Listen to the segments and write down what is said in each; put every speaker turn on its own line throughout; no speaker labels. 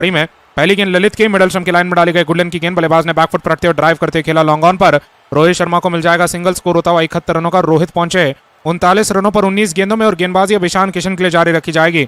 में पहली गेंद ललित की मिडल स्टंप की लाइन में डाली गई गुडलन की गेंद, बल्लेबाज ने बैकफुट पर रखते हुए ड्राइव करते हुए खेला लॉन्ग ऑन पर। रोहित शर्मा को मिल जाएगा सिंगल, स्कोर होता हुआ 71 रनों का। रोहित पहुंचे 39 रनों पर 19 गेंदों में और गेंदबाजी अब ईशान किशन के लिए जारी रखी जाएगी।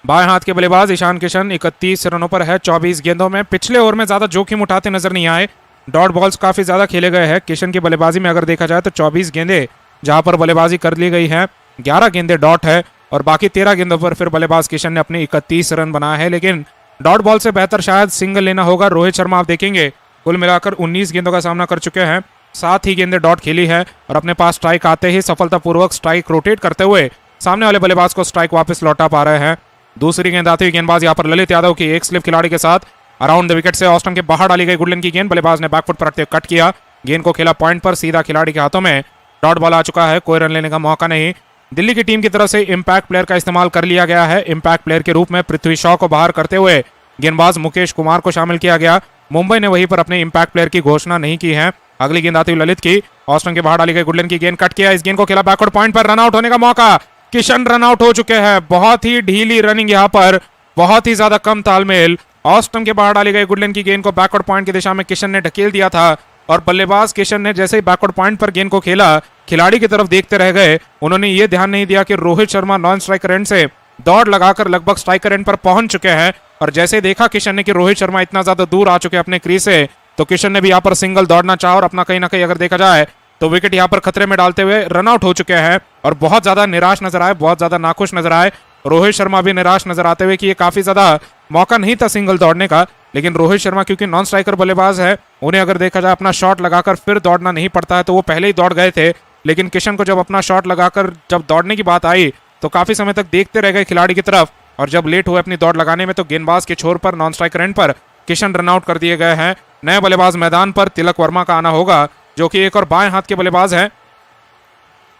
बाएं हाथ के बल्लेबाज ईशान किशन 31 रनों पर है 24 गेंदों में। पिछले ओवर में ज्यादा जोखिम उठाते नजर नहीं आए, डॉट बॉल्स काफी ज्यादा खेले गए हैं। किशन की बल्लेबाजी में अगर देखा जाए तो 24 गेंदे जहां पर बल्लेबाजी कर ली गई है, 11 गेंदे डॉट है और बाकी 13 गेंदों पर फिर बल्लेबाज किशन ने अपने 31 रन बनाए हैं। लेकिन डॉट बॉल से बेहतर शायद सिंगल लेना होगा। रोहित शर्मा आप देखेंगे कुल मिलाकर 19 गेंदों का सामना कर चुके हैं, 7 ही गेंदे डॉट खेली है और अपने पास स्ट्राइक आते ही सफलतापूर्वक स्ट्राइक रोटेट करते हुए सामने वाले बल्लेबाज को स्ट्राइक वापस लौटा पा रहे हैं। दूसरी गेंद आती हुई गेंदबाज यहाँ पर ललित यादव की एक स्लिप खिलाड़ी के साथ अराउंड द विकेट से ऑस्टन के बाहर डाली गई गुडलन की गेंद, बल्लेबाज ने बैकफुट पर रखते कट किया, गेंद को खेला पॉइंट पर, सीधा खिलाड़ी के हाथों में डॉट बॉल आ चुका है, कोई रन लेने का मौका नहीं। दिल्ली की टीम की तरफ से इंपैक्ट प्लेयर का इस्तेमाल कर लिया गया है। इंपैक्ट प्लेयर के रूप में पृथ्वी शॉ को बाहर करते हुए गेंदबाज मुकेश कुमार को शामिल किया गया। मुंबई ने वहीं पर अपने इंपैक्ट प्लेयर की घोषणा नहीं की है। अगली गेंद आती हुई ललित की, ऑस्टन के बाहर डाली गई गुडलन की गेंद, कट किया, इस गेंद को खेला बैकवर्ड पॉइंट पर, रन आउट होने का मौका, किशन रन आउट हो चुके हैं। बहुत ही ढीली रनिंग यहाँ पर, बहुत ही ज्यादा कम तालमेल। ऑस्टन के बाहर डाली गई गुडलन की गेंद को बैकवर्ड पॉइंट की दिशा में किशन ने ढकेल दिया था और बल्लेबाज किशन ने जैसे ही बैकवर्ड पॉइंट पर गेंद को खेला, खिलाड़ी की तरफ देखते रह गए। उन्होंने ये ध्यान नहीं दिया कि Rohit Sharma non striker end से दौड़ लगाकर लगभग स्ट्राइकर एंड पर पहुंच चुके हैं और जैसे देखा किशन ने कि रोहित शर्मा इतना ज्यादा दूर आ चुके हैं अपने क्रीज से, तो किशन ने भी यहाँ पर सिंगल दौड़ना चाहा और अपना कहीं ना कहीं अगर देखा जाए तो विकेट यहाँ पर खतरे में डालते हुए रन आउट हो चुके हैं और बहुत ज्यादा निराश नजर आए, बहुत ज्यादा नाखुश नजर आए। रोहित शर्मा भी निराश नजर आते हुए कि ये काफी ज्यादा मौका नहीं था सिंगल दौड़ने का, लेकिन रोहित शर्मा क्योंकि नॉन स्ट्राइकर बल्लेबाज है, उन्हें अगर देखा जाए अपना शॉट लगाकर फिर दौड़ना नहीं पड़ता है, तो वो पहले ही दौड़ गए थे। लेकिन किशन को जब अपना शॉट लगाकर जब दौड़ने की बात आई तो काफी समय तक देखते रह गए खिलाड़ी की तरफ और जब लेट हुए अपनी दौड़ लगाने में तो गेंदबाज के छोर पर नॉन स्ट्राइकर एंड पर किशन रन आउट कर दिए गए हैं। नए बल्लेबाज मैदान पर तिलक वर्मा का आना होगा, जो कि एक और बाएं हाथ के बल्लेबाज हैं।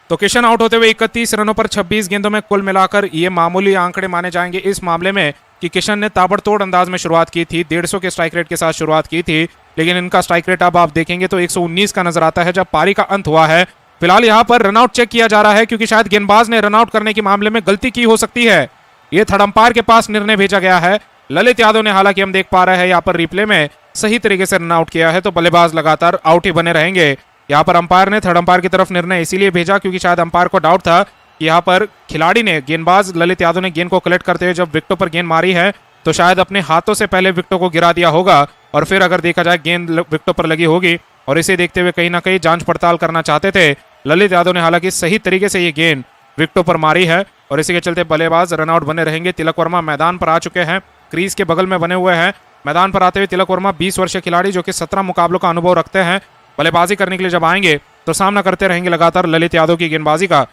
तो किशन आउट होते हुए 31 रनों पर 26 गेंदों में कुल मिलाकर ये मामूली आंकड़े माने जाएंगे इस मामले में कि किशन ने ताबड़तोड़ अंदाज में शुरुआत की थी, 150 के स्ट्राइक रेट के साथ शुरुआत की थी, लेकिन इनका स्ट्राइक रेट अब आप देखेंगे तो 119 का नजर आता है जब पारी का अंत हुआ है। फिलहाल यहाँ पर रनआउट चेक किया जा रहा है क्योंकि शायद गेंदबाज ने रनआउट करने के मामले में गलती की हो सकती है। ये थर्ड अंपायर के पास निर्णय भेजा गया है। ललित यादव ने, हालांकि हम देख पा रहे हैं यहाँ पर रिप्ले में, सही तरीके से रनआउट किया है, तो बल्लेबाज लगातार आउट ही बने रहेंगे। यहाँ पर अंपायर ने थर्ड अंपायर की तरफ निर्णय इसीलिए भेजा क्योंकि शायद अंपायर को डाउट था कि यहाँ पर खिलाड़ी ने, गेंदबाज ललित यादव ने गेंद को कलेक्ट करते हुए जब विकेटों पर गेंद मारी है तो शायद अपने हाथों से पहले विकेटों को गिरा दिया होगा और फिर अगर देखा जाए गेंद विकेटों पर लगी होगी और इसे देखते हुए कहीं ना कहीं जांच पड़ताल करना चाहते थे ललित यादव ने। हालांकि सही तरीके से ये गेंद विकेटों पर मारी है और इसी के चलते बल्लेबाज रनआउट बने रहेंगे। तिलक वर्मा मैदान पर आ चुके हैं, क्रीज के बगल में बने हुए हैं। मैदान पर आते हुए तिलक वर्मा 20 वर्षीय खिलाड़ी जो कि 17 मुकाबलों का अनुभव रखते हैं, बल्लेबाजी करने के लिए जब आएंगे तो सामना करते रहेंगे लगातार ललित यादव की गेंदबाजी का।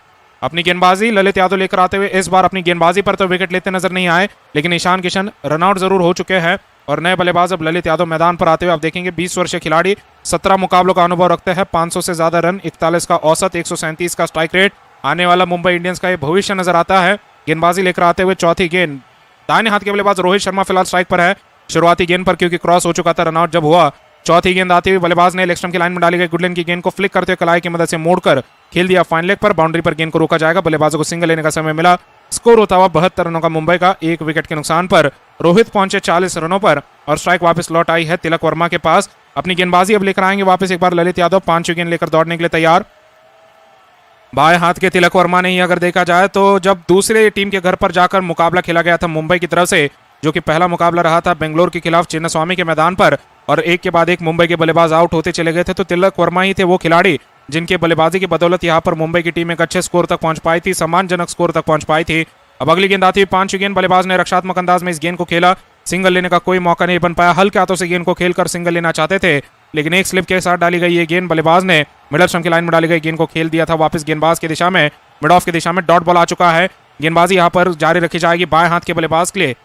अपनी गेंदबाजी ललित यादव लेकर आते हुए इस बार अपनी गेंदबाजी पर तो विकेट लेते नजर नहीं आए, लेकिन ईशान किशन रनआउट जरूर हो चुके हैं और नए बल्लेबाज अब ललित यादव मैदान पर आते हुए आप देखेंगे 20 वर्षीय खिलाड़ी, 17 मुकाबलों का अनुभव रखते हैं, 500 से ज्यादा रन, 41 का औसत, 137 का स्ट्राइक रेट। आने वाला मुंबई इंडियंस का ये भविष्य नजर आता है। गेंदबाजी लेकर आते हुए चौथी गेंद, दाहिने हाथ के बल्लेबाज रोहित शर्मा फिलहाल स्ट्राइक पर है। शुरुआती गेंद पर क्योंकि क्रॉस हो चुका था, रनआउट जब हुआ, चौथी गेंद आती हुई बल्लेबाज ने लेग स्टंप की लाइन में डाली गई गुडलन की गेंद को फ्लिक करते हुए कलाई की मदद से मोड़कर खेल दिया फाइन लेग पर। बाउंड्री पर गेंद को रोका जाएगा, बल्लेबाजों को सिंगल लेने का समय मिला। स्कोर होता हुआ 72 रनों का मुंबई का, 1 विकेट के नुकसान पर रोहित पहुंचे 40 रनों पर और स्ट्राइक वापस लौट आई है तिलक वर्मा के पास। अपनी गेंदबाजी अब लेकर आएंगे वापस एक बार ललित यादव, 5वीं गेंद लेकर दौड़ने के लिए तैयार। बाएं हाथ के तिलक वर्मा ने ही अगर देखा जाए तो जब दूसरे टीम के घर पर जाकर मुकाबला खेला गया था मुंबई की तरफ से, जो कि पहला मुकाबला रहा था बेंगलोर के खिलाफ चिन्नास्वामी के मैदान पर, और एक के बाद एक मुंबई के बल्लेबाज आउट होते चले गए थे, तो तिलक वर्मा ही थे वो खिलाड़ी जिनके बल्लेबाजी की बदौलत यहां पर मुंबई की टीम एक अच्छे स्कोर तक पहुंच पाई थी, सम्मानजनक स्कोर तक पहुंच पाई थी। अब अगली गेंद आती हुई 5वीं गेंद, बल्लेबाज ने रक्षात्मक अंदाज में इस गेंद को खेला, सिंगल लेने का कोई मौका नहीं बन पाया। हल्के हाथों से गेंद को खेलकर सिंगल लेना चाहते थे, लेकिन एक स्लिप के साथ डाली गई ये गेंद, बल्लेबाज ने मिडल स्टंप की लाइन में डाली गई गेंद को खेल दिया था वापस गेंदबाज की दिशा में, मिड ऑफ की दिशा में। डॉट बॉल आ चुका है, गेंदबाजी यहाँ पर जारी रखी जाएगी बाएं हाथ के बल्लेबाज के लिए।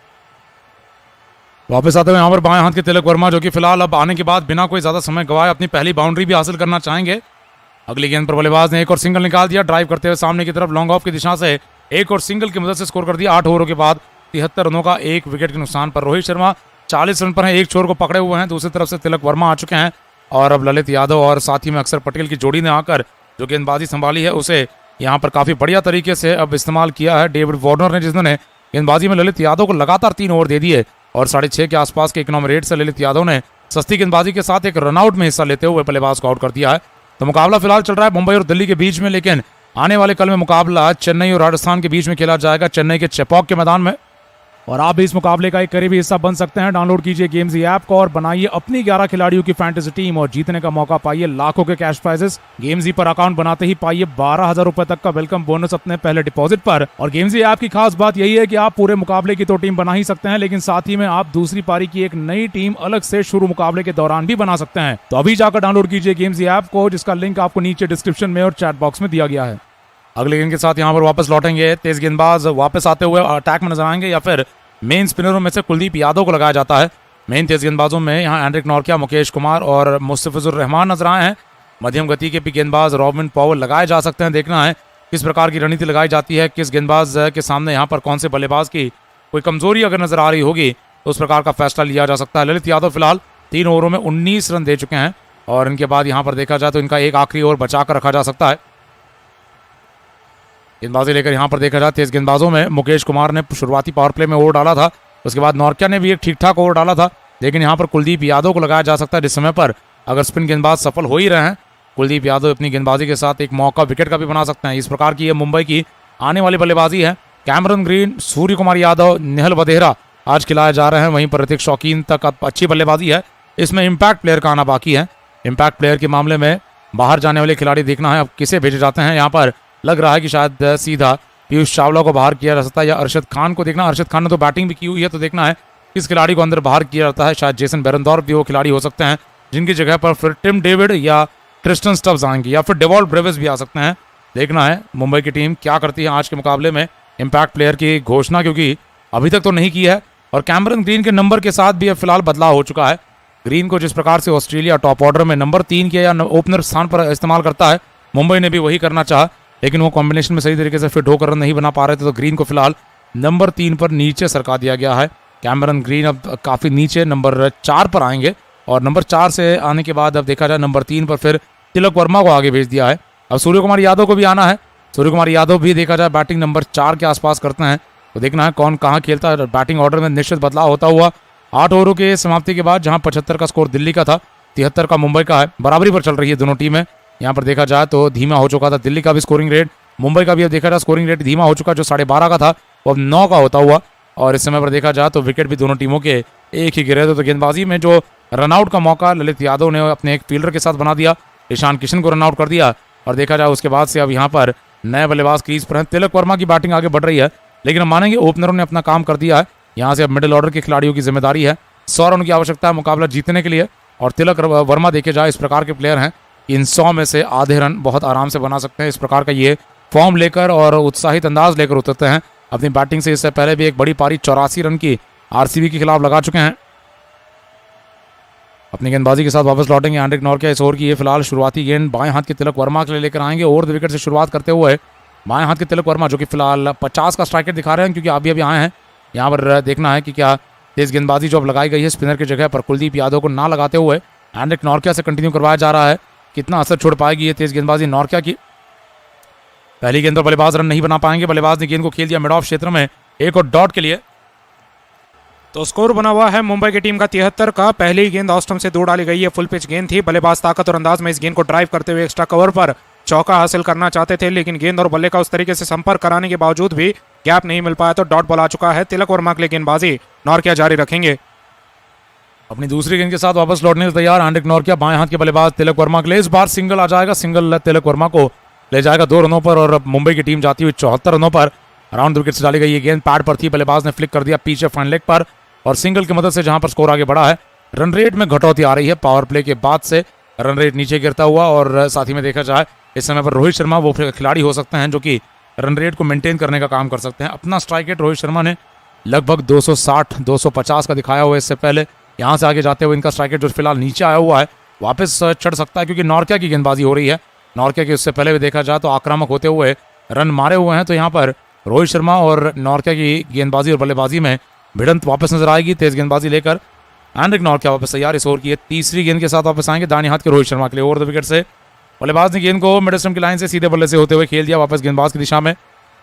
वापस आते हुए यहाँ पर बाएं हाथ के तिलक वर्मा, जो कि फिलहाल अब आने के बाद बिना कोई ज्यादा समय गवाए अपनी पहली बाउंड्री भी हासिल करना चाहेंगे। अगली गेंद पर बल्लेबाज ने एक और सिंगल निकाल दिया, ड्राइव करते हुए सामने की तरफ लॉन्ग ऑफ की दिशा से एक और सिंगल की मदद से स्कोर कर दिया। 8 ओवरों के बाद 73 रनों का, 1 विकेट के नुकसान पर रोहित शर्मा 40 रन पर हैं, एक छोर को पकड़े हुए हैं। दूसरी तरफ से तिलक वर्मा आ चुके हैं और अब ललित यादव और साथ ही में अक्षर पटेल की जोड़ी ने आकर जो गेंदबाजी संभाली है उसे यहाँ पर काफी बढ़िया तरीके से अब इस्तेमाल किया है डेविड वार्नर ने, जिन्होंने गेंदबाजी में ललित यादव को लगातार 3 ओवर दे दिए और 6.5 के आसपास के इकनॉमी रेट से ललित यादव ने सस्ती गेंदबाजी के साथ एक रनआउट में हिस्सा लेते हुए बल्लेबाज को आउट कर दिया है। तो मुकाबला फिलहाल चल रहा है मुंबई और दिल्ली के बीच में, लेकिन आने वाले कल में मुकाबला चेन्नई और राजस्थान के बीच में खेला जाएगा, चेन्नई के चेपॉक के मैदान में। और आप भी इस मुकाबले का एक करीबी हिस्सा बन सकते हैं। डाउनलोड कीजिए गेम्जी ऐप को और बनाइए अपनी 11 खिलाड़ियों की फैंटेसी टीम और जीतने का मौका पाइए लाखों के कैश प्राइजेस। गेम्जी पर अकाउंट बनाते ही पाइए 12,000 रुपए तक का वेलकम बोनस अपने पहले डिपॉजिट पर। और गेम्जी ऐप की खास बात यही है कि आप पूरे मुकाबले की तो टीम बना ही सकते हैं, लेकिन साथ ही में आप दूसरी पारी की एक नई टीम अलग से शुरू मुकाबले के दौरान भी बना सकते हैं। तो अभी जाकर डाउनलोड कीजिए गेम्जी ऐप को, जिसका लिंक आपको नीचे डिस्क्रिप्शन में और चैट बॉक्स में दिया गया है। अगले गेंद के साथ यहाँ पर वापस लौटेंगे, तेज गेंदबाज वापस आते हुए अटैक में नजर आएंगे या फिर मेन स्पिनरों में से कुलदीप यादव को लगाया जाता है। मेन तेज गेंदबाजों में यहाँ एंड्रिक नॉर्किया, मुकेश कुमार और मुस्तफिजुर रहमान नजर आए हैं। मध्यम गति के भी गेंदबाज रॉबिन पॉवल लगाए जा सकते हैं। देखना है किस प्रकार की रणनीति लगाई जाती है, किस गेंदबाज के सामने यहाँ पर कौन से बल्लेबाज की कोई कमजोरी अगर नजर आ रही होगी तो उस प्रकार का फैसला लिया जा सकता है। ललित यादव फिलहाल 3 ओवरों में 19 रन दे चुके हैं और इनके बाद यहाँ पर देखा जाए तो इनका एक आखिरी ओवर बचा कर रखा जा सकता है। गेंदबाजी लेकर यहाँ पर देखा जाए तेज गेंदबाजों में मुकेश कुमार ने शुरुआती पावर प्ले में ओवर डाला था, उसके बाद नॉर्किया ने भी एक ठीक ठाक ओवर डाला था, लेकिन यहाँ पर कुलदीप यादव को लगाया जा सकता है, जिस समय पर अगर स्पिन गेंदबाज सफल हो ही रहे हैं कुलदीप यादव अपनी गेंदबाजी के साथ एक मौका विकेट का भी बना सकते हैं। इस प्रकार की ये मुंबई की आने वाली बल्लेबाजी है। कैमरन ग्रीन, सूर्य कुमार यादव, नेहल वधेरा आज खिलाए जा रहे हैं, वहीं पर ऋतिक शौकीन तक अब अच्छी बल्लेबाजी है। इसमें इम्पैक्ट प्लेयर का आना बाकी है। इम्पैक्ट प्लेयर के मामले में बाहर जाने वाले खिलाड़ी देखना है अब किसे भेजे जाते हैं। यहाँ पर लग रहा है कि शायद सीधा पीयूष चावला को बाहर किया जा सकता है या अरशद खान को देखना। अरशद खान ने तो बैटिंग भी की हुई है, तो देखना है किस खिलाड़ी को अंदर बाहर किया जाता है। शायद जेसन बेरेंडोर्फ भी वो खिलाड़ी हो सकते हैं जिनकी जगह पर फिर टिम डेविड या ट्रिस्टन स्टब्स आएंगे या फिर डेवॉल्ट ब्रेविस भी आ सकते हैं। देखना है मुंबई की टीम क्या करती है आज के मुकाबले में। इम्पैक्ट प्लेयर की घोषणा क्योंकि अभी तक तो नहीं की है और कैमरन ग्रीन के नंबर के साथ भी अब फिलहाल बदलाव हो चुका है। ग्रीन को जिस प्रकार से ऑस्ट्रेलिया टॉप ऑर्डर में नंबर 3 के या ओपनर स्थान पर इस्तेमाल करता है, मुंबई ने भी वही करना चाहा, लेकिन वो कॉम्बिनेशन में सही तरीके से फिट होकर नहीं बना पा रहे थे, तो ग्रीन को फिलहाल नंबर 3 पर नीचे सरका दिया गया है। कैमरन ग्रीन अब काफ़ी नीचे नंबर 4 पर आएंगे और नंबर 4 से आने के बाद अब देखा जाए नंबर 3 पर फिर तिलक वर्मा को आगे भेज दिया है। अब सूर्य कुमार यादव को भी आना है। सूर्य कुमार यादव भी देखा जाए बैटिंग नंबर 4 के आसपास करते हैं, तो देखना है कौन कहाँ खेलता है। बैटिंग ऑर्डर में निश्चित बदलाव होता हुआ 8 ओवरों के समाप्ति के बाद जहां 75 का स्कोर दिल्ली का था, 73 का मुंबई का है, बराबरी पर चल रही है दोनों टीमें। यहाँ पर देखा जाए तो धीमा हो चुका था दिल्ली का भी स्कोरिंग रेट, मुंबई का भी अब देखा जाए स्कोरिंग रेट धीमा हो चुका, जो 12.5 का था वो अब 9 का होता हुआ। और इस समय पर देखा जाए तो विकेट भी दोनों टीमों के एक ही गिरे थे। तो गेंदबाजी में जो रनआउट का मौका ललित यादव ने अपने एक फील्डर के साथ बना दिया, ईशान किशन को रनआउट कर दिया। और देखा जाए उसके बाद से अब यहाँ पर नए बल्लेबाज क्रीज पर हैं। तिलक वर्मा की बैटिंग आगे बढ़ रही है, लेकिन हम मानेंगे ओपनरों ने अपना काम कर दिया है। यहाँ से अब मिडिल ऑर्डर के खिलाड़ियों की जिम्मेदारी है। 100 रन की आवश्यकता है मुकाबला जीतने के लिए और तिलक वर्मा देखे जाए इस प्रकार के प्लेयर हैं, इन 100 में से आधे रन बहुत आराम से बना सकते हैं। इस प्रकार का ये फॉर्म लेकर और उत्साहित अंदाज लेकर उतरते हैं अपनी बैटिंग से। इससे पहले भी एक बड़ी पारी 84 रन की आरसीबी के खिलाफ लगा चुके हैं। अपनी गेंदबाजी के साथ वापस लौटेंगे एंड्रिक नॉर्किया। इस ओवर की ये फिलहाल शुरुआती गेंद बाएं हाथ के तिलक वर्मा के लिए लेकर आएंगे। ओवर द विकेट से शुरुआत करते हुए बाएं हाथ के तिलक वर्मा, जो कि फिलहाल 50 का स्ट्राइक रेट दिखा रहे हैं क्योंकि अभी आए हैं। यहाँ पर देखना है कि क्या तेज गेंदबाजी जो अब लगाई गई है स्पिनर की जगह पर कुलदीप यादव को ना लगाते हुए एंड्रिक नॉर्किया से कंटिन्यू करवाया जा रहा है। कितना असर छोड़ पाएगी ये तेज गेंदबाजी नॉर्किया की। पहली गेंद पर बल्लेबाज रन नहीं बना पाएंगे। बल्लेबाज ने गेंद को खेल दिया मिड ऑफ क्षेत्र में एक और डॉट के लिए।
तो स्कोर बना हुआ है मुंबई की टीम का 73 का। पहली गेंद ऑफ स्टंप से दूर डाली गई है, फुल पिच गेंद थी। बल्लेबाज ताकत और अंदाज में इस गेंद को ड्राइव करते हुए एक्स्ट्रा कवर पर चौका हासिल करना चाहते थे, लेकिन गेंद और बल्ले का उस तरीके से संपर्क कराने के बावजूद भी गैप नहीं मिल पाया, तो डॉट बॉल आ चुका है। तिलक वर्मा के लिए गेंदबाजी नॉर्किया जारी रखेंगे।
अपनी दूसरी गेंद के साथ वापस लौटने से तैयार एंड्रिक नॉर्किया। बाएं हाथ के बल्लेबाज तिलक वर्मा के लिए इस बार सिंगल आ जाएगा। सिंगल तिलक वर्मा को ले जाएगा 2 रनों पर और अब मुंबई की टीम जाती हुई 74 रनों पर। राउंड विकेट से डाली गई ये गेंद पैड पर थी, बल्लेबाज ने फ्लिक कर दिया पीछे फाइन लेग पर और सिंगल की मदद से जहां पर स्कोर आगे बढ़ा है। रन रेट में घटौती आ रही है पावर प्ले के बाद से, रन रेट नीचे गिरता हुआ। और साथ ही में देखा जाए इस समय पर रोहित शर्मा वो खिलाड़ी हो सकते हैं जो कि रन रेट को मेंटेन करने का काम कर सकते हैं। अपना स्ट्राइक रेट रोहित शर्मा ने लगभग 260-250 का दिखाया हुआ है इससे पहले। यहाँ से आगे जाते हुए इनका स्ट्राइक रेट जो फिलहाल नीचे आया हुआ है वापस चढ़ सकता है क्योंकि नॉर्किया की गेंदबाजी हो रही है। नॉर्किया की उससे पहले भी देखा जाए तो आक्रामक होते हुए रन मारे हुए हैं। तो यहाँ पर रोहित शर्मा और नॉर्किया की गेंदबाजी और बल्लेबाजी में भिड़ंत वापस नजर आएगी। तेज गेंदबाजी लेकर एंड्रिक नॉर्किया वापस तैयार। इस ओवर की तीसरी गेंद के साथ वापस आएंगे दाहिने हाथ के रोहित शर्मा के लिए। ओवर द विकेट से बल्लेबाज ने गेंद को मिड स्टंप की लाइन से सीधे बल्ले से होते हुए खेल दिया वापस गेंदबाज की दिशा में।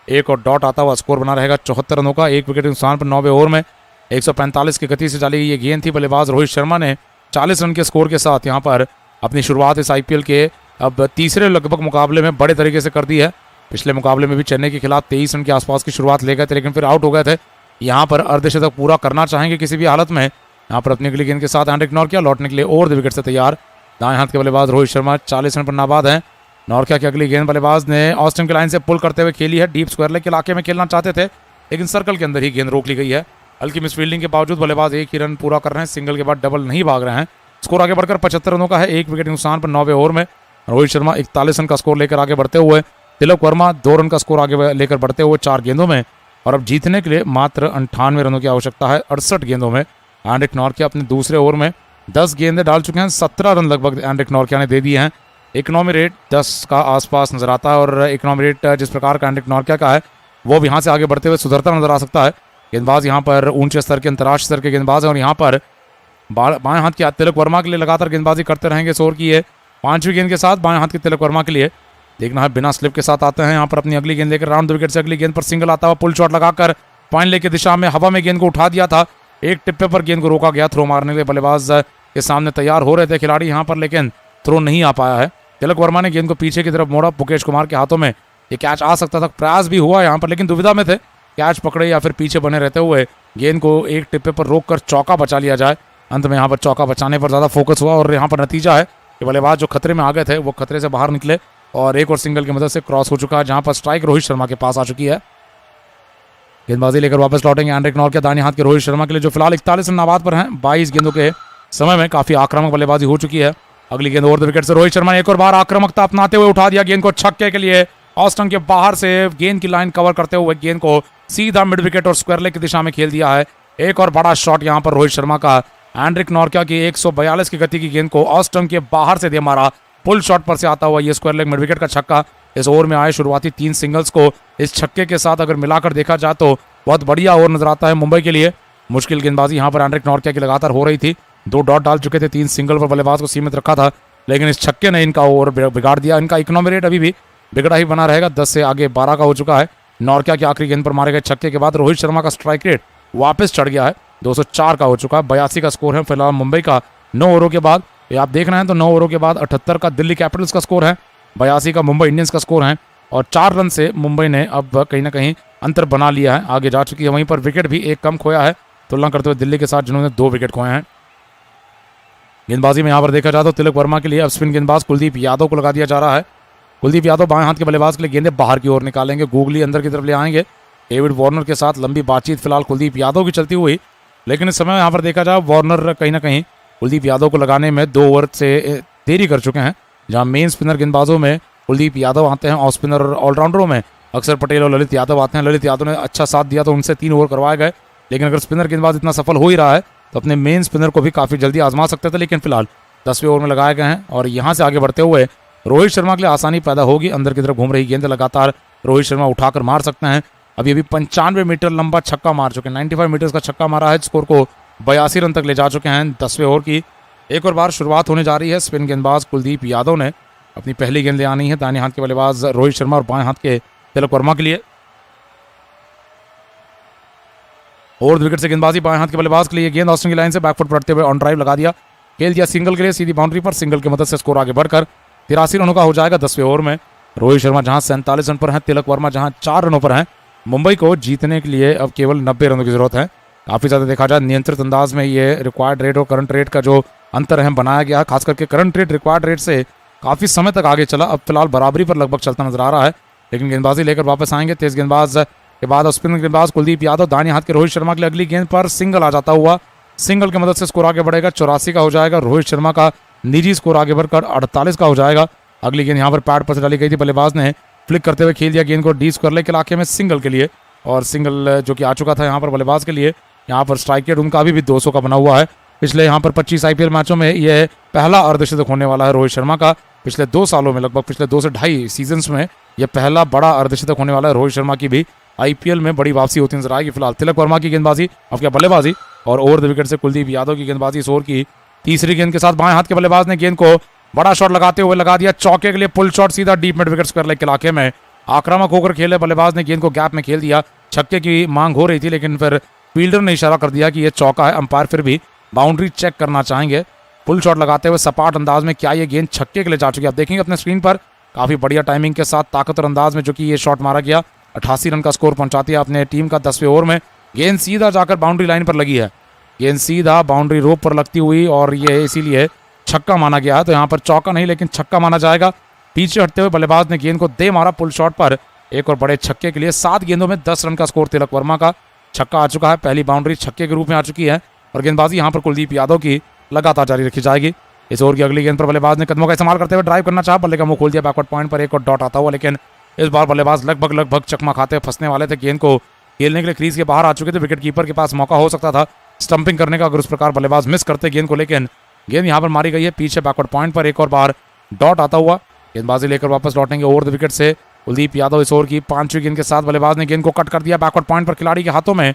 एक और डॉट आता हुआ स्कोर बना रहेगा 74 रनों का। 1 विकेट के नुकसान पर 9वें ओवर में 145 की गति से डाली गई ये गेंद थी। बल्लेबाज रोहित शर्मा ने 40 रन के स्कोर के साथ यहाँ पर अपनी शुरुआत इस IPL के अब तीसरे लगभग मुकाबले में बड़े तरीके से कर दी है। पिछले मुकाबले में भी चेन्नई के खिलाफ 23 रन के आसपास की शुरुआत ले गए थे, लेकिन फिर आउट हो गए थे। यहाँ पर अर्धशतक पूरा करना चाहेंगे किसी भी हालत में। यहाँ पर अपनी अगली गेंद के साथ एंड्रिक नॉर्किया लौटने के लिए ओवर द विकेट से तैयार। दाएं हाथ के बल्लेबाज रोहित शर्मा 40 रन पर नाबाद हैं। नॉर्किया की अगली गेंद बल्लेबाज ने ऑस्टिन की लाइन से पुल करते हुए खेली है। डीप स्क्वायर लेग के इलाके में खेलना चाहते थे, लेकिन सर्कल के अंदर ही गेंद रोक ली गई है। हल्की मिस फील्डिंग के बावजूद बल्लेबाज एक ही रन पूरा कर रहे हैं, सिंगल के बाद डबल नहीं भाग रहे हैं। स्कोर आगे बढ़कर 75 रनों का है। 1 विकेट नुकसान पर 9वें ओवर में रोहित शर्मा 41 रन का स्कोर लेकर आगे बढ़ते हुए। तिलक वर्मा 2 रन का स्कोर आगे लेकर बढ़ते हुए 4 गेंदों में, और अब जीतने के लिए मात्र 98 रनों की आवश्यकता है 68 गेंदों में। एंड्रिक नॉर्किया अपने दूसरे ओवर में 10 गेंदें डाल चुके हैं। 17 रन लगभग एंड्रिक नॉर्किया ने दे दिए हैं। इकोनॉमी रेट 10 का आसपास नजर आता है, और इकोनॉमी रेट जिस प्रकार का एंड्रिक नॉर्किया का है वो भी यहाँ से आगे बढ़ते हुए सुधरता नजर आ सकता है। गेंदबाज यहाँ पर ऊंचे स्तर के अंतर्राष्ट्रीय स्तर के गेंदबाज हैं, और यहाँ पर बाएं हाथ के तिलक वर्मा के लिए लगातार गेंदबाजी करते रहेंगे। इस ओवर की है 5वीं गेंद के साथ बाएं हाथ के तिलक वर्मा के लिए देखना है बिना स्लिप के साथ आते हैं। यहाँ पर अपनी अगली गेंद लेकर राउंड द विकेट से अगली गेंद पर सिंगल आता हुआ पुल शॉट लगाकर पॉइंट लेके दिशा में हवा में गेंद को उठा दिया था। एक टिप्पे पर गेंद को रोका गया। थ्रो मारने के लिए बल्लेबाज के सामने तैयार हो रहे थे खिलाड़ी यहाँ पर, लेकिन थ्रो नहीं आ पाया है। तिलक वर्मा ने गेंद को पीछे की तरफ मोड़ा। मुकेश कुमार के हाथों में ये कैच आ सकता था, प्रयास भी हुआ यहाँ पर, लेकिन दुविधा में थे कैच पकड़े या फिर पीछे बने रहते हुए गेंद को एक टिप्पे पर रोक कर चौका बचा लिया जाए। अंत में यहाँ पर चौका बचाने पर ज़्यादा फोकस हुआ, और यहाँ पर नतीजा है कि बल्लेबाज जो खतरे में आ गए थे वो खतरे से बाहर निकले, और एक और सिंगल की मदद से क्रॉस हो चुका है, जहाँ पर स्ट्राइक रोहित शर्मा के पास आ चुकी है। गेंदबाजी लेकर वापस लौटेंगे एंड्रिक नॉर्किया दाहिने हाथ के रोहित शर्मा के लिए, जो फिलहाल 41 रन नाबाद पर हैं। 22 गेंदों के समय में काफी आक्रामक बल्लेबाजी हो चुकी है। अगली गेंद ओवर द विकेट से रोहित शर्मा ने एक और बार आक्रामकता अपनाते हुए उठा दिया गेंद को छक्के के लिए। ऑस्टन के बाहर से गेंद की लाइन कवर करते हुए गेंद को सीधा मिड विकेट और स्क्वायर लेग की दिशा में खेल दिया है। एक और बड़ा शॉट यहाँ पर रोहित शर्मा का। एंड्रिक नॉर्किया की 142 की गति की गेंद को ऑस्टन के बाहर से दे मारा। पुल शॉट पर से आता हुआ ये स्क्वायर लेग मिड विकेट का छक्का। इस ओवर में आए शुरुआती 3 सिंगल्स को इस छक्के के साथ अगर मिलाकर देखा जाए तो बहुत बढ़िया ओवर नजर आता है मुंबई के लिए। मुश्किल गेंदबाजी यहाँ पर एंड्रिक नॉर्किया की लगातार हो रही थी। 2 डॉट डाल चुके थे, 3 सिंगल पर बल्लेबाज को सीमित रखा था, लेकिन इस छक्के ने इनका ओवर बिगाड़ दिया। इनका इकोनॉमी रेट अभी भी बिगड़ा ही बना रहेगा। 10 से आगे 12 का हो चुका है। नॉर्किया की आखिरी गेंद पर मारे गए छक्के के बाद रोहित शर्मा का स्ट्राइक रेट वापस चढ़ गया है, 204 का हो चुका है। 82 का स्कोर है फिलहाल मुंबई का 9 ओवरों के बाद। ये आप देख रहे हैं तो 9 ओवरों के बाद 78 का दिल्ली कैपिटल्स का स्कोर है, 82 का मुंबई इंडियंस का स्कोर है, और 4 रन से मुंबई ने अब कहीं ना कहीं अंतर बना लिया है, आगे जा चुकी है। वहीं पर विकेट भी एक कम खोया है तुलना करते हुए दिल्ली के साथ, जिन्होंने 2 विकेट खोए हैं। गेंदबाजी में यहाँ पर देखा जाए तो तिलक वर्मा के लिए अब स्पिन गेंदबाज कुलदीप यादव को लगा दिया जा रहा है। कुलदीप यादव बाएं हाथ के बल्लेबाज के लिए गेंदें बाहर की ओर निकालेंगे, गूगली अंदर की तरफ ले आएंगे। डेविड वार्नर के साथ लंबी बातचीत फिलहाल कुलदीप यादव की चलती हुई, लेकिन इस समय यहाँ पर देखा जाए वार्नर कहीं ना कहीं कुलदीप यादव को लगाने में 2 ओवर से देरी कर चुके हैं। जहाँ मेन स्पिनर गेंदबाजों में कुलदीप यादव आते हैं, ऑफ स्पिनर ऑलराउंडरों में अक्षर पटेल और ललित यादव आते हैं। ललित यादव ने अच्छा साथ दिया तो उनसे 3 ओवर करवाए गए, लेकिन अगर स्पिनर गेंदबाज इतना सफल हो ही रहा है तो अपने मेन स्पिनर को भी काफ़ी जल्दी आजमा सकते थे, लेकिन फिलहाल 10वें ओवर में लगाए गए हैं। और यहाँ से आगे बढ़ते हुए रोहित शर्मा के लिए आसानी पैदा होगी। अंदर की तरफ घूम रही गेंद लगातार रोहित शर्मा उठाकर मार सकते हैं। अभी 95 मीटर लंबा छक्का मार चुके हैं, 95 मीटर्स का छक्का मारा है, स्कोर को 82 रन तक ले जा चुके हैं 10वें ओवर की। एक और बार शुरुआत होने जा रही है। स्पिन गेंदबाज कुलदीप यादव ने अपनी पहली गेंद ले आनी है दाहिने हाथ के बल्लेबाज रोहित शर्मा और बाएं हाथ के तिलक वर्मा के लिए। ओवर द विकेट से गेंदबाजी बाएं हाथ के बल्लेबाज के लिए, गेंद ऑस्टिन की लाइन से बैकफुट पड़ते हुए ऑन ड्राइव लगा दिया, खेल दिया सिंगल के लिए सीधी बाउंड्री पर। सिंगल की मदद से स्कोर आगे बढ़कर 83 रनों का हो जाएगा 10वें ओवर में। रोहित शर्मा जहां 47 रन पर हैं, तिलक वर्मा जहां 4 रनों पर हैं। मुंबई को जीतने के लिए अब केवल 90 रनों की जरूरत है। काफी ज्यादा देखा जाए नियंत्रित अंदाज में ये रिक्वायर्ड रेट और करंट रेट का जो अंतर है बनाया गया, खास करके करंट रेट रिक्वायर्ड रेट से काफी समय तक आगे चला। अब फिलहाल बराबरी पर लगभग चलता नजर आ रहा है, लेकिन गेंदबाजी लेकर वापस आएंगे तेज गेंदबाज के बाद स्पिन गेंदबाज कुलदीप यादव। दाहिने हाथ के रोहित शर्मा के लिए अगली गेंद पर सिंगल आ जाता हुआ, सिंगल की मदद से स्कोर आगे बढ़ेगा। 84 का हो जाएगा। रोहित शर्मा का निजी स्कोर आगे बढ़कर 48 का हो जाएगा। अगली गेंद यहाँ पर पैड पर से डाली गई थी, बल्लेबाज ने फ्लिक करते हुए खेल दिया गेंद को डी स्क्वायर लेग के इलाके में सिंगल के लिए, और सिंगल जो कि आ चुका था यहाँ पर बल्लेबाज के लिए। यहाँ पर स्ट्राइक रेट उनका अभी भी 200 का बना हुआ है। पिछले यहाँ पर 25 IPL मैचों में यह पहला अर्धशतक होने वाला है रोहित शर्मा का। पिछले 2 सालों में, लगभग पिछले 2 से ढाई सीजन्स में यह पहला बड़ा अर्धशतक होने वाला है। रोहित शर्मा की भी IPL में बड़ी वापसी होती नजर आएगी। फिलहाल तिलक वर्मा की गेंदबाजी, अब क्या बल्लेबाजी, और ओवर द विकेट से कुलदीप यादव की गेंदबाजी इस ओवर की तीसरी गेंद के साथ बाएं हाथ के बल्लेबाज ने गेंद को बड़ा शॉट लगाते हुए लगा दिया चौके के लिए। पुल शॉट सीधा deep mid wicket square leg के इलाके में आक्रामक होकर खेले, बल्लेबाज ने गेंद को गैप में खेल दिया। छक्के की मांग हो रही थी लेकिन फिर फील्डर ने इशारा कर दिया कि यह चौका है। अंपायर फिर भी बाउंड्री चेक करना चाहेंगे। पुल शॉट लगाते हुए सपाट अंदाज में क्या ये गेंद छक्के के लिए जा चुकी है, आप देखेंगे अपने स्क्रीन पर। काफी बढ़िया टाइमिंग के साथ ताकतवर अंदाज में जो कि ये शॉट मारा गया। 88 रन का स्कोर पहुंचाती है अपने टीम का 10वें ओवर में। गेंद सीधा जाकर बाउंड्री लाइन पर लगी है, गेंद सीधा बाउंड्री रोप पर लगती हुई और ये इसीलिए छक्का माना गया है। तो यहाँ पर चौका नहीं लेकिन छक्का माना जाएगा। पीछे हटते हुए बल्लेबाज ने गेंद को दे मारा पुल शॉट पर एक और बड़े छक्के के लिए। 7 गेंदों में 10 रन का स्कोर तिलक वर्मा का। छक्का आ चुका है, पहली बाउंड्री छक्के के रूप में आ चुकी है और गेंदबाजी यहाँ पर कुलदीप यादव की लगातार जारी रखी जाएगी। इस ओवर की अगली गेंद पर बल्लेबाज ने कदमों का इस्तेमाल करते हुए ड्राइव करना चाहा, बल्ले का मुंह खोल दिया बैकवर्ड पॉइंट पर, एक और डॉट आता हुआ। लेकिन इस बार बल्लेबाज लगभग चकमा खाते हुए फंसने वाले थे। गेंद को खेलने के लिए क्रीज के बाहर आ चुके थे, विकेट कीपर के पास मौका हो सकता था स्टंपिंग करने का अगर उस प्रकार बल्लेबाज मिस करते गेंद को, लेकिन गेंद यहाँ पर मारी गई है पीछे बैकवर्ड पॉइंट पर, एक और बार डॉट आता हुआ। गेंदबाजी लेकर वापस लौटेंगे ओवर द विकेट से कुलदीप यादव। इस ओवर की 5वीं गेंद के साथ बल्लेबाज ने गेंद को कट कर दिया बैकवर्ड पॉइंट पर, खिलाड़ी के हाथों में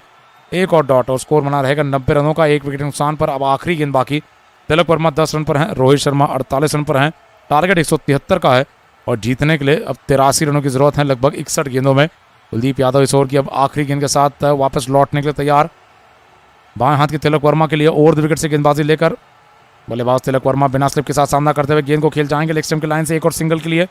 एक और डॉट और स्कोर बना रहेगा 90 रनों का, 1 विकेट नुकसान पर। अब आखिरी गेंद बाकी। तिलक वर्मा 10 रन पर हैं, रोहित शर्मा 48 रन पर हैं। टारगेट 173 का है और जीतने के लिए अब 83 रनों की जरूरत है लगभग 61 गेंदों में। कुलदीप यादव इस ओवर की अब आखिरी गेंद के साथ वापस लौटने के लिए तैयार। बाएं हाथ के तिलक वर्मा के लिए ओवर द विकेट से गेंदबाजी लेकर बल्लेबाज तिलक वर्मा बिना स्लिप के साथ सामना करते हुए गेंद को खेल जाएंगे लेग स्टंप की लाइन से, एक और सिंगल के लिए।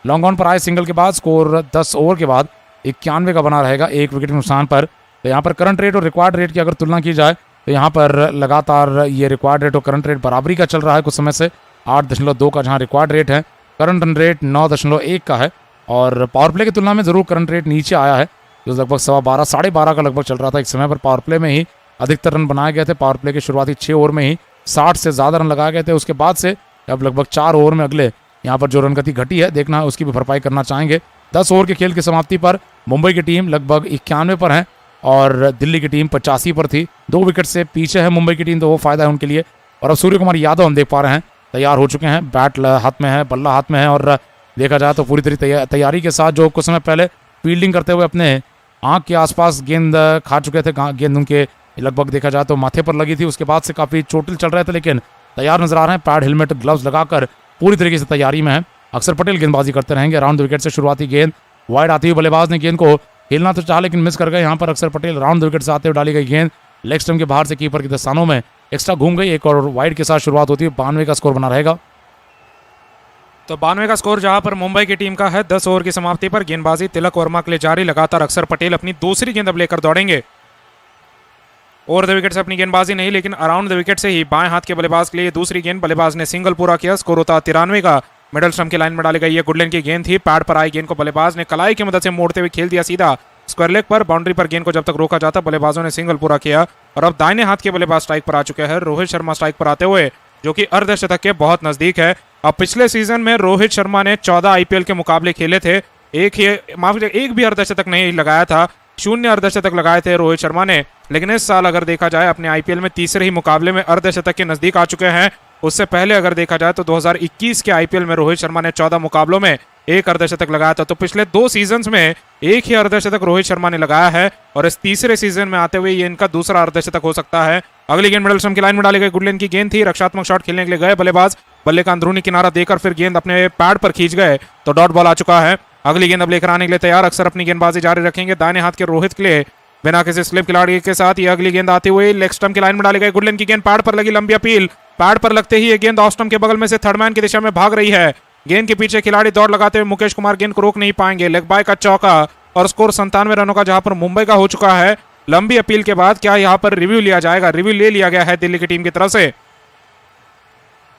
लॉन्ग ऑन पर आए सिंगल के बाद स्कोर 10 ओवर के बाद 91 का बना रहेगा, 1 विकेट के नुकसान पर। तो यहाँ पर करंट रेट और रिक्वायर्ड रेट की अगर तुलना की जाए तो यहाँ पर लगातार ये रिक्वायर्ड रेट और करंट रेट बराबरी का चल रहा है कुछ समय से। 8.2 का जहाँ रिक्वायर्ड रेट है, करंट रन रेट 9.1 का है और पावर प्ले की तुलना में जरूर करंट रेट नीचे आया है, जो लगभग 12.5 साढ़े 12 का लगभग चल रहा था। एक समय पर पावर प्ले में ही अधिकतर रन बनाए गए थे, पावर प्ले के शुरुआती 6 ओवर में ही 60 से ज़्यादा रन लगाए गए थे। उसके बाद से अब लगभग 4 ओवर में अगले यहाँ पर जो रन गति घटी है देखना है, उसकी भी भरपाई करना चाहेंगे। 10 ओवर के खेल की समाप्ति पर मुंबई की टीम लगभग 91 पर है और दिल्ली की टीम 85 पर थी। 2 विकेट से पीछे है मुंबई की टीम, तो वो फायदा है उनके लिए। और अब सूर्य कुमार यादव हम देख पा रहे हैं तैयार हो चुके हैं, बैट हाथ में है, बल्ला हाथ में है और देखा जाए तो पूरी तरह तैयारी के साथ जो कुछ समय पहले फील्डिंग करते हुए अपने आंख के आसपास गेंद खा चुके थे, गेंद उनके लगभग देखा जाए तो माथे पर लगी थी। उसके बाद से काफ़ी चोटिल चल रहे थे लेकिन तैयार नजर आ रहे हैं, पैड हेलमेट ग्लव्स लगाकर पूरी तरीके से तैयारी में है। अक्षर पटेल गेंदबाजी करते रहेंगे। राउंड द विकेट से शुरुआती गेंद वाइड आती हुई, बल्लेबाज ने गेंद को खेलना तो चाहा लेकिन मिस कर गए यहाँ पर अक्षर पटेल। राउंड द विकेट से आते हुए डाली गई गेंद लेग स्टंप के बाहर से कीपर के दस्तानों में एक्स्ट्रा घूम गई, एक और वाइड के साथ शुरुआत होती है। 92 का स्कोर बना रहेगा।
तो 92 का स्कोर जहां पर मुंबई की टीम का है। 10 ओवर की समाप्ति पर गेंदबाजी तिलक वर्मा के लिए जारी, लगातार अक्षर पटेल अपनी दूसरी गेंद अब लेकर दौड़ेंगे। ओवर द विकेट से अपनी गेंदबाजी नहीं लेकिन अराउंड द विकेट से ही बाएं हाथ के बल्लेबाज के लिए दूसरी गेंद, बल्लेबाज ने सिंगल पूरा किया। स्कोर होता 93 का। मिडल स्टंप की लाइन में डाली गई है, गुडलैंड की गेंद थी, पैड पर आई गेंद को बल्लेबाज ने कलाई की मदद से मोड़ते हुए खेल दिया सीधा स्क्वायर लेग पर। बाउंड्री पर गेंद को जब तक रोका जाता बल्लेबाजों ने सिंगल पूरा किया और अब दाहिने हाथ के बल्लेबाज स्ट्राइक पर आ चुके हैं। रोहित शर्मा स्ट्राइक पर आते हुए जो कि अर्धशतक के बहुत नजदीक है। अब पिछले सीजन में रोहित शर्मा ने 14 आईपीएल के मुकाबले खेले थे, एक भी अर्धशतक नहीं लगाया था, 0 अर्धशतक लगाए थे रोहित शर्मा ने। लेकिन इस साल अगर देखा जाए अपने आईपीएल में तीसरे ही मुकाबले में अर्धशतक के नजदीक आ चुके हैं। उससे पहले अगर देखा जाए तो 2021 के आईपीएल में रोहित शर्मा ने 14 मुकाबलों में 1 अर्धशतक लगाया था। तो पिछले 2 सीजन्स में 1 ही अर्धशतक रोहित शर्मा ने लगाया है और इस तीसरे सीजन में आते हुए ये इनका दूसरा अर्धशतक हो सकता है। अगली गेंद मिडल स्टंप की लाइन में डाली गई, गुडलैंड की गेंद थी, रक्षात्मक शॉट खेलने के लिए गए बल्लेबाज, बल्ले का अंदरूनी किनारा देकर फिर गेंद अपने पैड पर खींच गए तो डॉट बॉल आ चुका है। अगली गेंद अब लेकर आने के लिए तैयार, अक्सर अपनी गेंदबाजी जारी रखेंगे। दाहिने हाथ के रोहित के लिए बिना किसी स्लिप खिलाड़ी के साथ ये अगली गेंद आती हुई लेग स्टंप की लाइन में डाली गई, गुडलैंड की गेंद पैड पर लगी, लंबी अपील, पैड पर लगते ही ये गेंद ऑफ स्टंप के बगल में से थर्ड मैन की दिशा में भाग रही है। गेंद के पीछे खिलाड़ी दौड़ लगाते हुए मुकेश कुमार गेंद को रोक नहीं पाएंगे। लेग बाय का चौका और स्कोर 97 रनों का जहां पर मुंबई का हो चुका है। लंबी अपील के बाद क्या यहां पर रिव्यू लिया जाएगा? रिव्यू ले लिया गया है दिल्ली की टीम की तरफ से।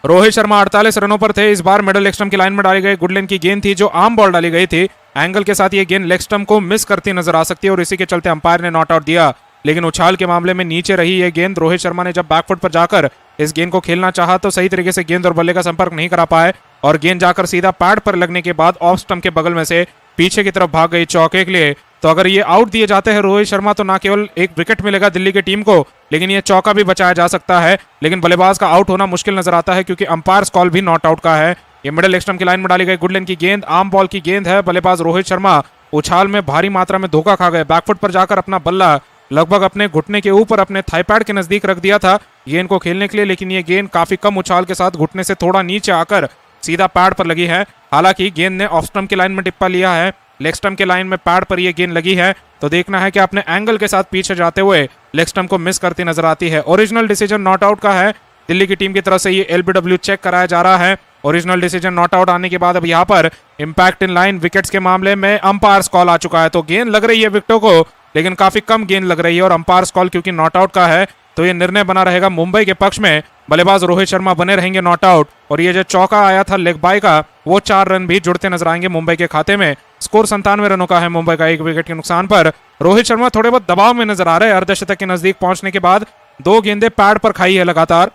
रोहित शर्मा 48 रनों पर थे। इस बार मिडल लेग स्टंप की लाइन में डाली गई गुडलैंड की गेंद थी जो आर्म बॉल डाली गई थी, एंगल के साथ ये गेंद लेग स्टंप को मिस करती नजर आ सकती है और इसी के चलते अंपायर ने नॉट आउट दिया। लेकिन उछाल के मामले में नीचे रही ये गेंद। रोहित शर्मा ने जब बैकफुट पर जाकर इस गेंद को खेलना चाहा तो सही तरीके से गेंद और बल्ले का संपर्क नहीं करा पाए और गेंद जाकर सीधा पैड पर लगने के बाद ऑफ स्टंप के बगल में से पीछे की तरफ भाग गई चौके के लिए। तो अगर ये आउट दिए जाते हैं रोहित शर्मा तो ना केवल एक विकेट मिलेगा दिल्ली की टीम को, लेकिन ये चौका भी बचाया जा सकता है। लेकिन बल्लेबाज का आउट होना मुश्किल नजर आता है क्योंकि अंपायर कॉल भी नॉट आउट का है। ये मिडल लेग स्टंप की लाइन में डाली गई गुडलैंड की गेंद, आर्म बॉल की गेंद है। बल्लेबाज रोहित शर्मा उछाल में भारी मात्रा में धोखा खा गए, बैकफुट पर जाकर अपना बल्ला लगभग अपने घुटने के ऊपर अपने थाई पैड के नजदीक रख दिया था गेंद को खेलने के लिए, लेकिन ये गेंद काफी कम उछाल के साथ घुटने से थोड़ा नीचे आकर सीधा पैड पर लगी है। हालांकि गेंद ने ऑफ स्टंप की लाइन में टिप्पा लिया है लेग स्टंप के लाइन में पैड पर ये गेंद लगी है, तो देखना है कि अपने एंगल के साथ पीछे जाते हुए लेग स्टंप को मिस करती नजर आती है। ओरिजिनल डिसीजन नॉट आउट का है। दिल्ली की टीम की तरफ से ये एलबीडब्ल्यू चेक कराया जा रहा है। ओरिजिनल डिसीजन नॉट आउट आने के बाद अब यहाँ पर इंपैक्ट इन लाइन विकेट्स के मामले में अंपायर्स कॉल आ चुका है। तो गेंद लग रही है विकेटों को, लेकिन काफी कम गेंद लग रही है और अंपायर्स कॉल क्योंकि नॉट आउट का है, तो ये निर्णय बना रहेगा मुंबई के पक्ष में। बल्लेबाज रोहित शर्मा बने रहेंगे नॉट आउट और ये जो चौका आया था लेग बाय का, वो 4 रन भी जुड़ते नजर आएंगे मुंबई के खाते में। स्कोर 97 रनों का है मुंबई का 1 विकेट के नुकसान पर। रोहित शर्मा थोड़े बहुत दबाव में नजर आ रहे हैं। अर्धशतक के नजदीक पहुंचने के बाद 2 गेंदें पैड पर खाई है लगातार।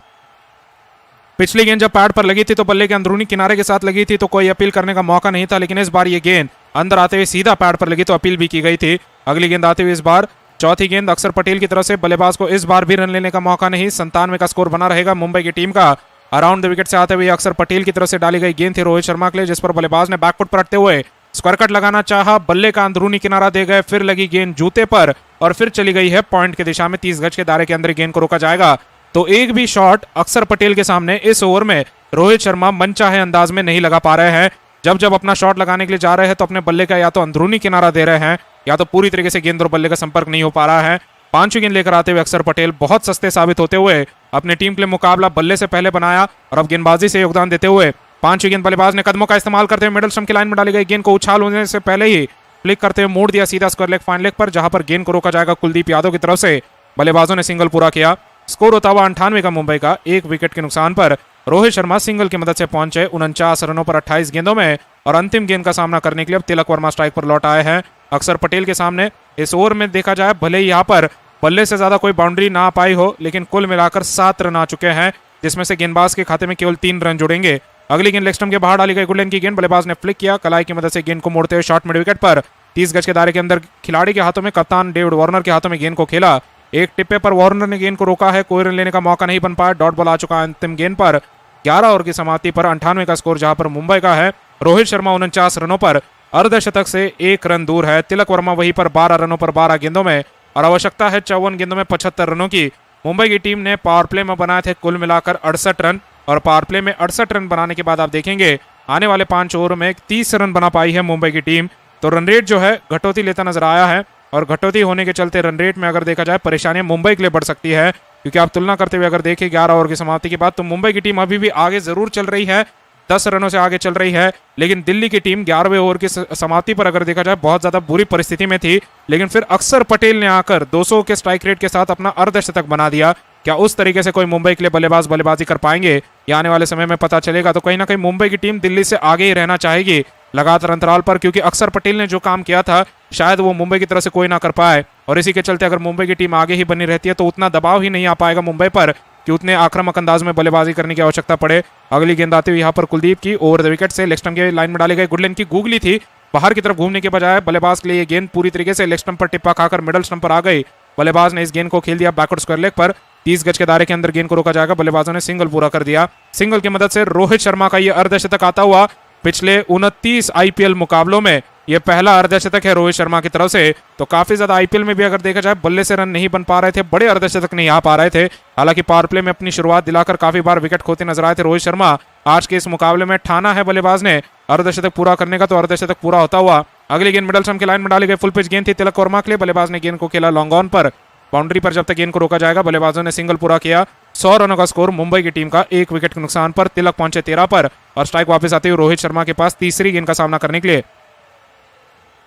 पिछली गेंद जब पैड पर लगी थी तो बल्ले के अंदरूनी किनारे के साथ लगी थी, तो कोई अपील करने का मौका नहीं था, लेकिन इस बार ये गेंद अंदर आते हुए सीधा पैड पर लगी तो अपील भी की गई थी। अगली गेंद आते हुए इस बार चौथी गेंद अक्षर पटेल की तरफ से, बल्लेबाज को इस बार भी रन लेने का मौका नहीं। 97 का स्कोर बना रहेगा मुंबई की टीम का। अराउंड द विकेट से आते हुए अक्षर पटेल की तरफ से डाली गई गेंद थी रोहित शर्मा के लिए, जिस पर बल्लेबाज ने बैकफुट पर अटते हुए स्क्वायर कट लगाना चाहा, बल्ले का अंदरूनी किनारा दे गए, फिर लगी गेंद जूते पर और फिर चली गई है पॉइंट की दिशा में। 30 गज के दायरे के अंदर गेंद को रोका जाएगा। तो एक भी शॉट अक्षर पटेल के सामने इस ओवर में रोहित शर्मा मनचाहे अंदाज में नहीं लगा पा रहे हैं। जब जब अपना शॉट लगाने के लिए जा रहे हैं तो अपने बल्ले का या तो अंदरूनी किनारा दे रहे हैं या तो पूरी तरीके से गेंद और बल्ले का संपर्क नहीं हो पा रहा है। 5वीं गेंद लेकर आते हुए अक्षर पटेल बहुत सस्ते साबित होते हुए अपने टीम के लिए मुकाबला बल्ले से पहले बनाया और अब गेंदबाजी से योगदान देते हुए 5वीं गेंद बल्लेबाज ने कदमों का इस्तेमाल करते हुए मिडल स्टंप की लाइन में डाली गई गेंद को उछाल होने से पहले ही फ्लिक करते हुए मोड़ दिया सीधा स्क्वायर लेग फाइन लेग पर, जहां पर गेंद को रोका जाएगा कुलदीप यादव की तरफ से। बल्लेबाजों ने सिंगल पूरा किया। स्कोर होता हुआ 98 का मुंबई का 1 विकेट के नुकसान पर। रोहित शर्मा सिंगल की मदद से पहुंचे 49 रनों पर 28 गेंदों में और अंतिम गेंद का सामना करने के लिए अब तिलक वर्मा स्ट्राइक पर लौट आए हैं अक्षर पटेल के सामने। इस ओवर में देखा जाए भले ही यहाँ पर बल्ले से ज्यादा कोई बाउंड्री ना पाई हो, लेकिन कुल मिलाकर 7 रन आ चुके हैं, जिसमें से गेंदबाज के खाते में केवल 3 रन जुड़ेंगे। अगली गेंद लेग स्टंप के बाहर डाली गई गुडलैंड की गेंद, बल्लेबाज ने फ्लिक किया, कलाई की मदद से गेंद को मोड़ते हुए शॉर्ट मिड विकेट पर 30 गज के दायरे के अंदर खिलाड़ी के हाथों में, कप्तान डेविड वार्नर के हाथों में गेंद को खेला। एक टिप्पे पर वार्नर ने गेंद को रोका है, कोई रन लेने का मौका नहीं बन पाया। डॉट बॉल आ चुका है अंतिम गेंद पर। 11 ओवर की समाप्ति पर 98 का स्कोर जहां पर मुंबई का है। रोहित शर्मा 49 रनों पर अर्धशतक से 1 रन दूर है। तिलक वर्मा वहीं पर 12 रनों पर 12 गेंदों में और आवश्यकता है 54 गेंदों में 75 रनों की। मुंबई की टीम ने पावर प्ले में बनाए थे कुल मिलाकर 68 रन और पावर प्ले में 68 रन बनाने के बाद आप देखेंगे आने वाले 5 ओवर में 30 रन बना पाई है मुंबई की टीम। तो रन रेट जो है घटौती लेता नजर आया है और घटौती होने के चलते रन रेट में अगर देखा जाए परेशानियां मुंबई के लिए बढ़ सकती है, क्योंकि आप तुलना करते हुए अगर देखें 11 ओवर की समाप्ति के बाद तो मुंबई की टीम अभी भी आगे जरूर चल रही है, 10 रनों से आगे चल रही है, लेकिन दिल्ली की टीम 11वें ओवर की समाप्ति पर अगर देखा जाए बहुत ज्यादा बुरी परिस्थिति में थी, लेकिन फिर अक्षर पटेल ने आकर 200 के स्ट्राइक रेट के साथ अपना अर्धशतक बना दिया। क्या उस तरीके से कोई मुंबई के लिए बल्लेबाज बल्लेबाजी कर पाएंगे, या आने वाले समय में पता चलेगा। तो कहीं ना कहीं मुंबई की टीम दिल्ली से आगे ही रहना चाहेगी लगातार अंतराल पर, क्योंकि अक्षर पटेल ने जो काम किया था शायद वो मुंबई की तरफ से कोई ना कर पाए, और इसी के चलते अगर मुंबई की टीम आगे ही बनी रहती है तो उतना दबाव ही नहीं आ पाएगा मुंबई पर कि उतने आक्रामक अंदाज में बल्लेबाजी करने की आवश्यकता पड़े। अगली गेंद आती हुई यहाँ पर कुलदीप की ओवर द विकेट से लेग स्टंप के लाइन में डाली गई गुडलैंड की गूगली थी, बाहर की तरफ घूमने के बजाय बल्लेबाज के लिए गेंद पूरी तरीके से लेग स्टंप पर टिप्पा खाकर मिडल स्टंप पर आ गई। बल्लेबाज ने इस गेंद को खेल दिया बैकवर्ड स्क्वायर लेग पर। 30 गज के दायरे के अंदर गेंद को रोका जाएगा। बल्लेबाजों ने सिंगल पूरा कर दिया। सिंगल की मदद से रोहित शर्मा का यह अर्धशतक आता हुआ पिछले 29 आईपीएल मुकाबलों में यह पहला अर्धशतक है रोहित शर्मा की तरफ से। तो काफी ज्यादा आईपीएल में भी अगर देखा जाए बल्ले से रन नहीं बन पा रहे थे, बड़े अर्धशतक नहीं आ पा रहे थे। हालांकि पावर प्ले में अपनी शुरुआत दिलाकर काफी बार विकेट खोते नजर आए थे रोहित शर्मा। आज के इस मुकाबले में ठाना है बल्लेबाज ने अर्धशतक पूरा करने का, तो अर्धशतक पूरा होता हुआ अगली गेंद मिडल स्टंप की लाइन में डाली गई फुल पिच गेंद थी तिलक वर्मा के लिए। बल्लेबाज ने गेंद को खेला लॉन्ग ऑन पर, बाउंड्री पर जब तक गेंद को रोका जाएगा। बल्लेबाजों ने सिंगल पूरा किया। 100 रनों का स्कोर मुंबई की टीम का 1 विकेट के नुकसान पर। तिलक पहुंचे 13 पर और स्ट्राइक वापस आते हुए रोहित शर्मा के पास तीसरी गेंद का सामना करने के लिए।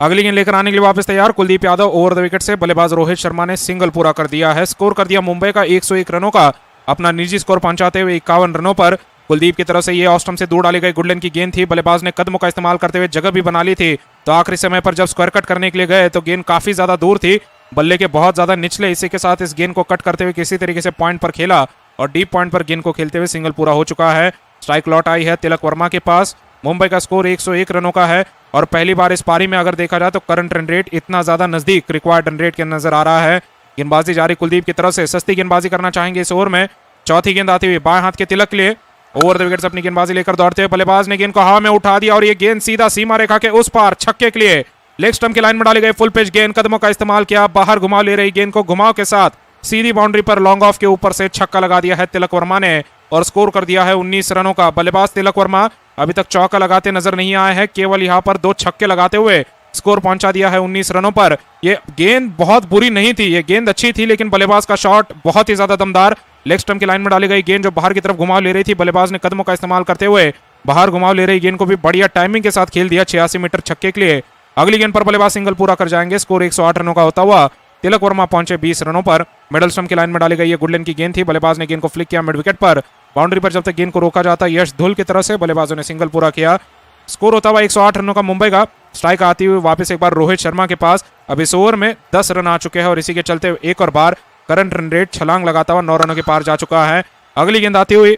अगली गेंद लेकर आने के लिए वापस तैयार Kuldeep Yadav over the wicket से। बल्लेबाज रोहित शर्मा ने सिंगल पूरा कर दिया है। स्कोर कर दिया मुंबई का 101 रनों का, अपना निजी स्कोर पहुंचाते हुए 51 रनों पर। कुलदीप की तरफ से ये ऑफ स्टंप से दूर डाली गई गुडलैंड की गेंद थी। बल्लेबाज ने कदमों का इस्तेमाल करते हुए जगह भी बना ली थी, तो आखिरी समय पर जब स्क्वायर कट करने के लिए गए तो गेंद काफी ज्यादा दूर थी, बल्ले के बहुत ज्यादा निचले। इसी के साथ इस गेंद को कट करते हुए किसी तरीके से पॉइंट पर खेला और डीप पॉइंट पर गेंद को खेलते हुए सिंगल पूरा हो चुका है। स्ट्राइक लौट आई है तिलक वर्मा के पास। मुंबई का स्कोर 101 रनों का है और पहली बार इस पारी में अगर देखा जाए तो करंट रन रेट इतना ज्यादा नजदीक रिक्वायर्ड रन रेट के नजर आ रहा है। गेंदबाजी जारी कुलदीप की तरफ से, सस्ती गेंदबाजी करना चाहेंगे इस ओवर में। चौथी गेंद आती हुई बाएं हाथ के तिलक के लिए। ओवर द विकेट से अपनी गेंदबाजी लेकर दौड़ते हुए बल्लेबाज ने गेंद को हवा में उठा दिया और ये गेंद सीधा सीमा रेखा के उस पार छक्के के लिए लेग स्टंप की लाइन में डाली गई फुल पिच गेंद। कदमों का इस्तेमाल किया, बाहर घुमा ले रही गेंद को घुमाव के साथ सीधी बाउंड्री पर लॉन्ग ऑफ के ऊपर से छक्का लगा दिया है तिलक वर्मा ने और स्कोर कर दिया है 19 रनों का। बल्लेबाज तिलक वर्मा अभी तक चौका लगाते नजर नहीं आए हैं, केवल यहां पर 2 छक्के लगाते हुए स्कोर पहुंचा दिया है 19 रनों पर। ये गेंद बहुत बुरी नहीं थी, ये गेंद अच्छी थी, लेकिन बल्लेबाज का शॉट बहुत ही ज्यादा दमदार। लेग स्टंप की लाइन में डाली गई गेंद जो बाहर की तरफ घुमाव ले रही थी, बल्लेबाज ने कदमों का इस्तेमाल करते हुए बाहर घुमाव ले रही गेंद को भी बढ़िया टाइमिंग के साथ खेल दिया 86 मीटर छक्के के लिए। अगली गेंद पर बल्लेबाज सिंगल पूरा कर जाएंगे। स्कोर 108 रनों का होता हुआ तिलक वर्मा पहुंचे 20 रनों पर। मिडल स्टंप की लाइन में डाली गई ये गुडलैंड की गेंद थी, बल्लेबाज ने गेंद को फ्लिक किया मिड विकेट पर। बाउंड्री पर जब तक गेंद को रोका जाता यश धुल की तरफ से बल्लेबाजों ने सिंगल पूरा किया। स्कोर होता हुआ 108 रनों का मुंबई का। स्ट्राइक आती हुई वापस एक बार रोहित शर्मा के पास। अब इस ओवर में 10 रन आ चुके हैं और इसी के चलते एक और बार करंट रन रेट छलांग लगाता हुआ 9 रनों के पार जा चुका है। अगली गेंद आती हुई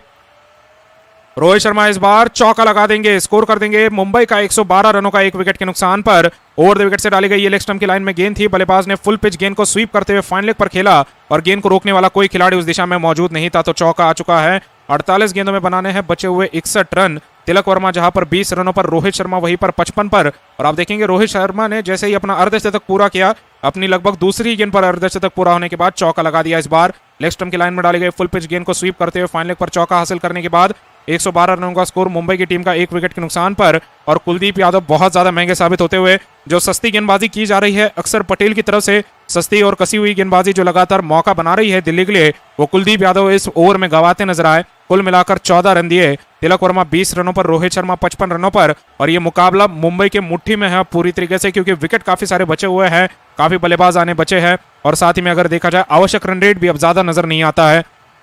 रोहित शर्मा इस बार चौका लगा देंगे, स्कोर कर देंगे मुंबई का 112 रनों का 1 विकेट के नुकसान पर। ओवर द विकेट से डाली गई ये लेग स्टंप की लाइन में गेंद थी, बल्लेबाज ने फुल पिच गेंद को स्वीप करते हुए फाइन लेग पर खेला और गेंद को रोकने वाला कोई खिलाड़ी उस दिशा में मौजूद नहीं था, तो चौका आ चुका है। 48 गेंदों में बनाने हैं बचे हुए 61 रन। तिलक वर्मा जहां पर 20 रनों पर, रोहित शर्मा वहीं पर 55 पर। और आप देखेंगे रोहित शर्मा ने जैसे ही अपना अर्धशतक पूरा किया, अपनी लगभग दूसरी गेंद पर अर्धशतक पूरा होने के बाद चौका लगा दिया इस बार। लेग स्टंप की लाइन में डाली गई फुल पिच गेंद को स्वीप करते हुए फाइन लेग पर चौका हासिल करने के बाद 112 रनों का स्कोर मुंबई की टीम का 1 विकेट के नुकसान पर। और कुलदीप यादव बहुत ज्यादा महंगे साबित होते हुए, जो सस्ती गेंदबाजी की जा रही है अक्सर पटेल की तरफ से, सस्ती और कसी हुई गेंदबाजी जो लगातार मौका बना रही है दिल्ली के लिए, वो कुलदीप यादव इस ओवर में गंवाते नजर आए। कुल मिलाकर 14 रन दिए, तिलक वर्मा 20 रनों पर, रोहित शर्मा 55 रनों पर। और ये मुकाबला मुंबई के मुट्ठी में है पूरी तरीके से, क्योंकि विकेट काफी सारे बचे हुए हैं, काफी बल्लेबाज आने बचे हैं और साथ ही में अगर देखा जाए आवश्यक रन रेट भी अब ज्यादा नजर नहीं आता है।